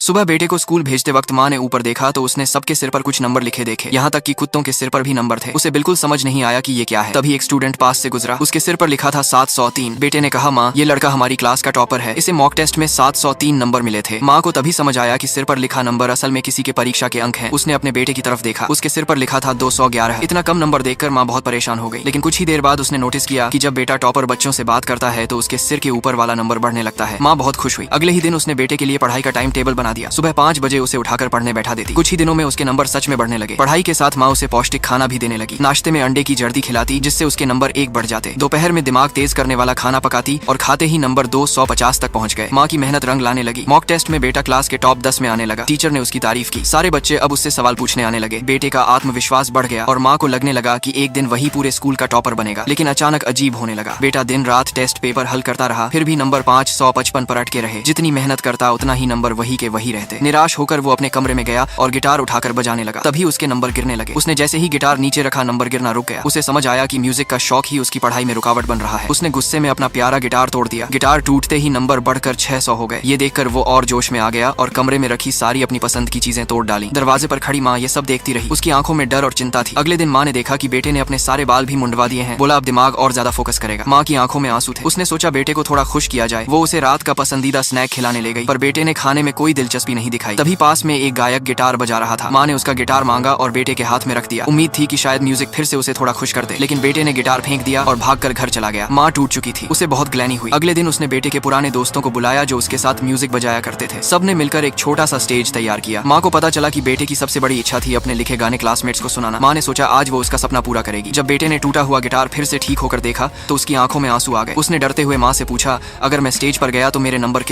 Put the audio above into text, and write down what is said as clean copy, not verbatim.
सुबह बेटे को स्कूल भेजते वक्त माँ ने ऊपर देखा तो उसने सबके सिर पर कुछ नंबर लिखे देखे, यहाँ तक कि कुत्तों के सिर पर भी नंबर थे। उसे बिल्कुल समझ नहीं आया कि ये क्या है। तभी एक स्टूडेंट पास से गुजरा, उसके सिर पर लिखा था 703। बेटे ने कहा, माँ ये लड़का हमारी क्लास का टॉपर है, इसे मॉक टेस्ट में 703 नंबर मिले थे। माँ को तभी समझ आया कि सिर पर लिखा नंबर असल में किसी के परीक्षा के अंक हैं। उसने अपने बेटे की तरफ देखा, उसके सिर पर लिखा था 211। इतना कम नंबर देखकर माँ बहुत परेशान हो गई। लेकिन कुछ ही देर बाद उसने नोटिस किया कि जब बेटा टॉपर बच्चों से बात करता है तो उसके सिर के ऊपर वाला नंबर बढ़ने लगता है। माँ बहुत खुश हुई। अगले ही दिन उसने बेटे के लिए पढ़ाई का टाइम टेबल बना दिया। सुबह 5 बजे उसे उठाकर पढ़ने बैठा देती। कुछ ही दिनों में उसके नंबर सच में बढ़ने लगे। पढ़ाई के साथ माँ उसे पौष्टिक खाना भी देने लगी। नाश्ते में अंडे की जर्दी खिलाती जिससे उसके नंबर 1 बढ़ जाते। दोपहर में दिमाग तेज करने वाला खाना पकाती और खाते ही नंबर 250 तक पहुंच गए। माँ की मेहनत रंग लाने लगी। मॉक टेस्ट में बेटा क्लास के टॉप 10 में आने लगा। टीचर ने उसकी तारीफ की। सारे बच्चे अब उससे सवाल पूछने आने लगे। बेटे का आत्मविश्वास बढ़ गया और माँ को लगने लगा कि एक दिन वही पूरे स्कूल का टॉपर बनेगा। लेकिन अचानक अजीब होने लगा। बेटा दिन रात टेस्ट पेपर हल करता रहा, फिर भी नंबर 555 पर अटके रहे। जितनी मेहनत करता उतना ही नंबर वही के वही रहते। निराश होकर वो अपने कमरे में गया और गिटार उठाकर बजाने लगा। तभी उसके नंबर गिरने लगे। उसने जैसे ही गिटार नीचे रखा, नंबर गिरना रुक गया। उसे समझ आया कि म्यूजिक का शौक ही उसकी पढ़ाई में रुकावट बन रहा है। उसने गुस्से में अपना प्यारा गिटार तोड़ दिया। गिटार टूटते ही नंबर बढ़कर 600 हो गए। ये देखकर वो और जोश में आ गया और कमरे में रखी सारी अपनी पसंद की चीजें तोड़ डाली। दरवाजे पर खड़ी माँ ये सब देखती रही। उसकी आंखों में डर और चिंता थी। अगले दिन माँ ने देखा कि बेटे ने अपने सारे बाल भी मुंडवा दिए हैं। बोला अब दिमाग और ज्यादा फोकस करेगा। माँ की आंखों में आंसू थे। उसने सोचा बेटे को थोड़ा खुश किया जाए। वो उसे रात का पसंदीदा स्नैक खिलाने ले गई, पर बेटे ने खाने में कोई दिलचस्पी नहीं दिखाई। तभी पास में एक गायक गिटार बजा रहा था। माँ ने उसका गिटार मांगा और बेटे के हाथ में रख दिया। उम्मीद थी कि शायद म्यूजिक फिर से उसे थोड़ा खुश कर दे, लेकिन बेटे ने गिटार फेंक दिया और भागकर घर चला गया। माँ टूट चुकी थी। उसे बहुत ग्लैनी हुई। अगले दिन उसने बेटे के पुराने दोस्तों को बुलाया जो उसके साथ म्यूजिक बजाया करते थे। सबने मिलकर एक छोटा सा स्टेज तैयार किया। माँ को पता चला कि बेटे की सबसे बड़ी इच्छा थी अपने लिखे गाने क्लासमेट्स को सुनाना। माँ ने सोचा आज वो उसका सपना पूरा करेगी। जब बेटे ने टूटा हुआ गिटार फिर से ठीक होकर देखा तो उसकी आंखों में आंसू आ गए। उसने डरते हुए माँ से पूछा, अगर मैं स्टेज पर गया तो मेरे नंबर